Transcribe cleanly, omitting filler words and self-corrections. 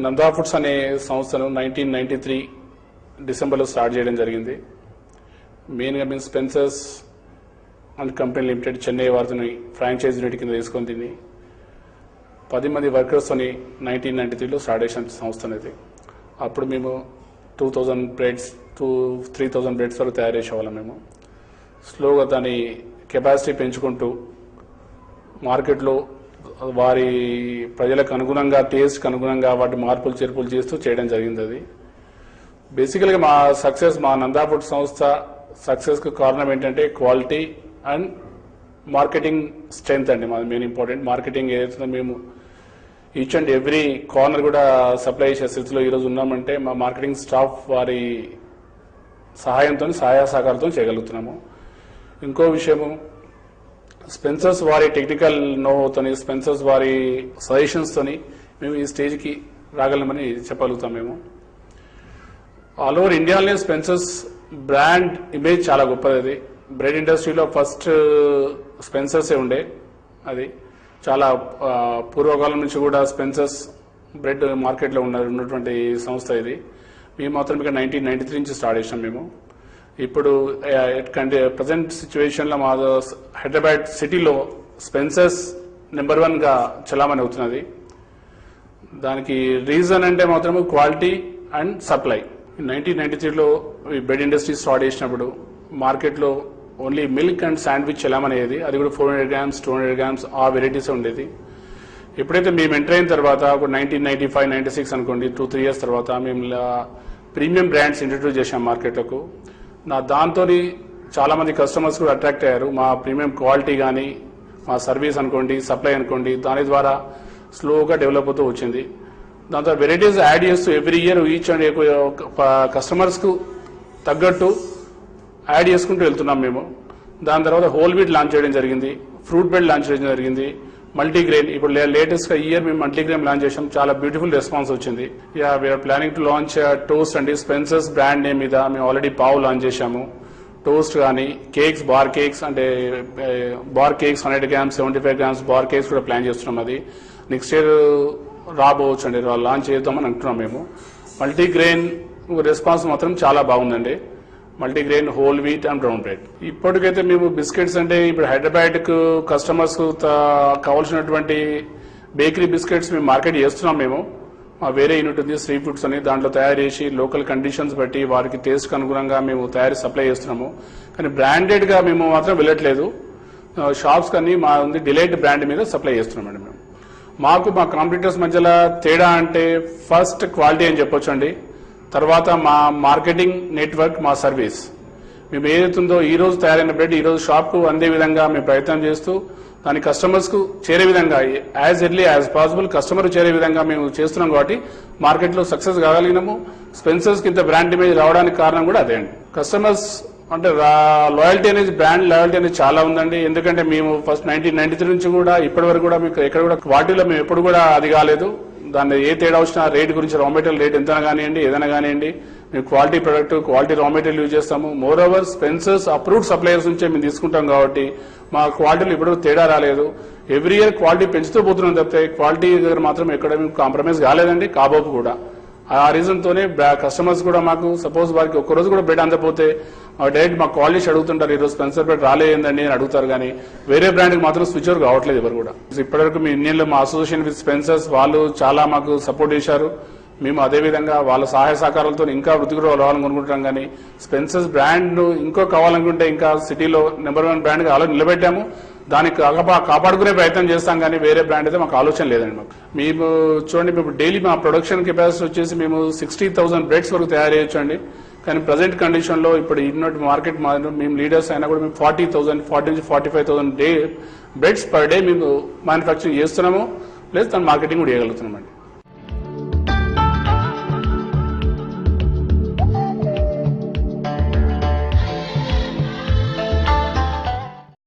Nanda foods అనే సంస్థను 1993 డిసెంబర్లో స్టార్ట్ చేయడం జరిగింది. మెయిన్గా మేము Spencer's and company limited Chennai వారిని ఫ్రాంచైజ్ యూనిట్ కింద తీసుకొని దీన్ని 10 మంది వర్కర్స్తోని 1993లో స్టార్ట్ చేసిన సంస్థ అనేది. అప్పుడు మేము 2000 బ్రెడ్స్ టు 3000 బ్రెడ్స్ వరకు తయారు చేసేవాళ్ళం. మేము స్లోగా దాని కెపాసిటీ పెంచుకుంటూ మార్కెట్లో వారి ప్రజలకు అనుగుణంగా టేస్ట్కి అనుగుణంగా వాటి మార్పులు చేర్పులు చేస్తూ చేయడం జరిగింది. అది బేసికల్గా మా నందా ఫుడ్ సంస్థ సక్సెస్కి కారణం ఏంటంటే క్వాలిటీ అండ్ మార్కెటింగ్ స్ట్రెంగ్త్ అండి. మాది మెయిన్ ఇంపార్టెంట్. మార్కెటింగ్ ఏదైతే మేము ఈచ్ అండ్ ఎవ్రీ కార్నర్ కూడా సప్లై చేసే స్థితిలో ఈరోజు ఉన్నామంటే మా మార్కెటింగ్ స్టాఫ్ వారి సహాయంతో సహాయ సహకారంతో చేయగలుగుతున్నాము. ఇంకో విషయము, స్పెన్సర్స్ వారి టెక్నికల్ నోతోని స్పెన్సర్స్ వారి సజెషన్స్తోని మేము ఈ స్టేజ్కి రాగలమని చెప్పగలుగుతాం. మేము ఆల్ ఓవర్ ఇండియాలోనే స్పెన్సర్స్ బ్రాండ్ ఇమేజ్ చాలా గొప్పది. అది బ్రెడ్ ఇండస్ట్రీలో ఫస్ట్ స్పెన్సర్సే ఉండే. అది చాలా పూర్వకాలం నుంచి కూడా స్పెన్సర్స్ బ్రెడ్ మార్కెట్లో ఉన్నటువంటి సంస్థ ఇది. మేము మాత్రం ఇక్కడ 1993 నుంచి స్టార్ట్ చేసాం. మేము ఇప్పుడు ప్రజెంట్ సిచ్యువేషన్లో మా హైదరాబాద్ సిటీలో స్పెన్సర్స్ నెంబర్ 1గా చలామణి అవుతున్నది. దానికి రీజన్ అంటే మాత్రము క్వాలిటీ అండ్ సప్లై. 1993లో ఈ బ్రెడ్ ఇండస్ట్రీ స్టార్ట్ చేసినప్పుడు మార్కెట్లో ఓన్లీ మిల్క్ అండ్ శాండ్విచ్ చలామణి అయ్యేది. అది కూడా 400 grams 200 grams ఆ వెరైటీస్ ఉండేది. ఎప్పుడైతే మేము ఎంటర్ అయిన తర్వాత ఒక 1995 96 అనుకోండి, 2-3 years తర్వాత మేము ప్రీమియం బ్రాండ్స్ ఇంట్రడ్యూస్ చేశాం మార్కెట్లకు. దాంతో చాలా మంది కస్టమర్స్ కూడా అట్రాక్ట్ అయ్యారు. మా ప్రీమియం క్వాలిటీ కానీ మా సర్వీస్ అనుకోండి, సప్లై అనుకోండి, దాని ద్వారా స్లోగా డెవలప్ అవుతూ వచ్చింది. దాంతో వెరైటీస్ యాడ్ చేస్తూ ఎవ్రీ ఇయర్ ఈచ్ అండ్ కస్టమర్స్కు తగ్గట్టు యాడ్ చేసుకుంటూ వెళ్తున్నాం మేము. దాని తర్వాత హోల్ వీట్ లాంచ్ చేయడం జరిగింది, ఫ్రూట్ బ్రెడ్ లాంచ్ చేయడం జరిగింది, మల్టీగ్రెయిన్. ఇప్పుడు లేటెస్ట్గా ఈ ఇయర్ మేము మల్టీగ్రెయిన్ లాంచ్ చేసాం. చాలా బ్యూటిఫుల్ రెస్పాన్స్ వచ్చింది. We are planning to launch toast అండి. స్పెన్సర్స్ బ్రాండ్ నేమ్ మీద మేము ఆల్రెడీ పావు లాంచ్ చేశాము. టోస్ట్ కానీ కేక్స్, బార్ కేక్స్ అంటే bar cakes 100 grams 75 grams bar cakes కూడా ప్లాన్ చేస్తున్నాం. అది నెక్స్ట్ ఇయర్ రాబోవచ్చు అండి, లాంచ్ చేద్దామని అంటున్నాం మేము. మల్టీగ్రెయిన్ రెస్పాన్స్ మాత్రం చాలా బాగుందండి. Multigrain, whole wheat and brown bread. ఇప్పటికైతే మేము బిస్కెట్స్ అంటే ఇప్పుడు హైదరాబాద్కు కస్టమర్స్ కావాల్సినటువంటి బేకరీ బిస్కెట్స్ మేము మార్కెట్ చేస్తున్నాం. మేము వేరే యూనిట్ ఉంది శ్రీ ఫుడ్స్ అని, దాంట్లో తయారు చేసి లోకల్ కండిషన్స్ బట్టి వారికి టేస్ట్కి అనుగుణంగా మేము తయారీ సప్లై చేస్తున్నాము. కానీ బ్రాండెడ్గా మేము మాత్రం వెళ్ళట్లేదు. షాప్స్ కానీ మా ఉంది డిలైట్ బ్రాండ్ మీద సప్లై చేస్తున్నామండి. మేము మా కాంపిటీటర్స్ మధ్యలో తేడా అంటే ఫస్ట్ క్వాలిటీ అని చెప్పొచ్చు అండి. తర్వాత మా మార్కెటింగ్ నెట్వర్క్, మా సర్వీస్. మేము ఏదైతుందో ఈ రోజు తయారైన బ్రెడ్ ఈ రోజు షాప్కు అందే విధంగా మేము ప్రయత్నం చేస్తూ దాని కస్టమర్స్కు చేరే విధంగా as early as possible customer చేరే విధంగా మేము చేస్తున్నాం. కాబట్టి మార్కెట్లో సక్సెస్ కాగలిగినాము. స్పెన్సర్స్కి ఇంత బ్రాండ్ ఇమేజ్ రావడానికి కారణం కూడా అదే అండి. కస్టమర్స్ అంటే లాయల్టీ అనేది, బ్రాండ్ లాయల్టీ అనేది చాలా ఉందండి. ఎందుకంటే మేము ఫస్ట్ 1993 నుంచి కూడా ఇప్పటి వరకు కూడా మీకు ఎక్కడ కూడా క్వాలిటీలో మేము ఎప్పుడు కూడా అది కాలేదు. దాన్ని ఏ తేడా వచ్చినా రేట్ గురించి రా మెటీరియల్ రేట్ ఎంత కానివ్వండి, ఏదైనా కానివ్వండి, మేము quality product, quality raw material use చేస్తాము. Moreover Spencer's approved suppliers నుంచే మేము తీసుకుంటాం కాబట్టి మా క్వాలిటీలో ఇప్పుడు తేడా రాలేదు. ఎవ్రీ ఇయర్ క్వాలిటీ పెంచుతూ పోతున్నాం తప్పితే క్వాలిటీ దగ్గర మాత్రం ఎక్కడ మేము కాంప్రమైజ్ కాలేదండి, కాబోపు కూడా. ఆ రీజన్తోనే కస్టమర్స్ కూడా మాకు సపోజ్ వారికి ఒక్కరోజు కూడా బ్రెడ్ అందపోతే డైరెక్ట్ మా క్వాలిటీస్ అడుగుతుంటారు. ఈరోజు స్పెన్సర్ బ్రెడ్ రాలేదండి అని అడుగుతారు. కానీ వేరే బ్రాండ్కి మాత్రం స్విచ్ ఓవర్ కావట్లేదు ఎవరు కూడా. ఇప్పటివరకు మీ ఇండియన్లో మా అసోసియేషన్ విత్ స్పెన్సర్స్ వాళ్ళు చాలా మాకు సపోర్ట్ చేశారు. మేము అదేవిధంగా వాళ్ళ సహాయ సహకారాలతో ఇంకా వృద్ధి కూడా రావాలనుకుంటున్నాం. కానీ స్పెన్సర్స్ బ్రాండ్ ఇంకో కావాలనుకుంటే ఇంకా సిటీలో నెంబర్ 1 బ్రాండ్గా అలా నిలబెట్టాము. దానికి కాపాడుకునే ప్రయత్నం చేస్తాం. కానీ వేరే బ్రాండ్ అయితే మాకు ఆలోచన లేదండి. మాకు మేము చూడండి, మేము డైలీ మా ప్రొడక్షన్ కెపాసిటీ వచ్చేసి మేము 60,000 బ్రెడ్స్ వరకు తయారు చేయొచ్చు అండి. కానీ ప్రజెంట్ కండిషన్లో ఇప్పుడు ఇన్నోటి మార్కెట్ మేము లీడర్స్ అయినా కూడా మేము 40,000 నుంచి 45,000 బ్రెడ్స్ పర్ డే మేము మ్యానుఫ్యాక్చరింగ్ చేస్తున్నాము. లేదు దాని మార్కెటింగ్ కూడా చేయగలుగుతున్నామండి.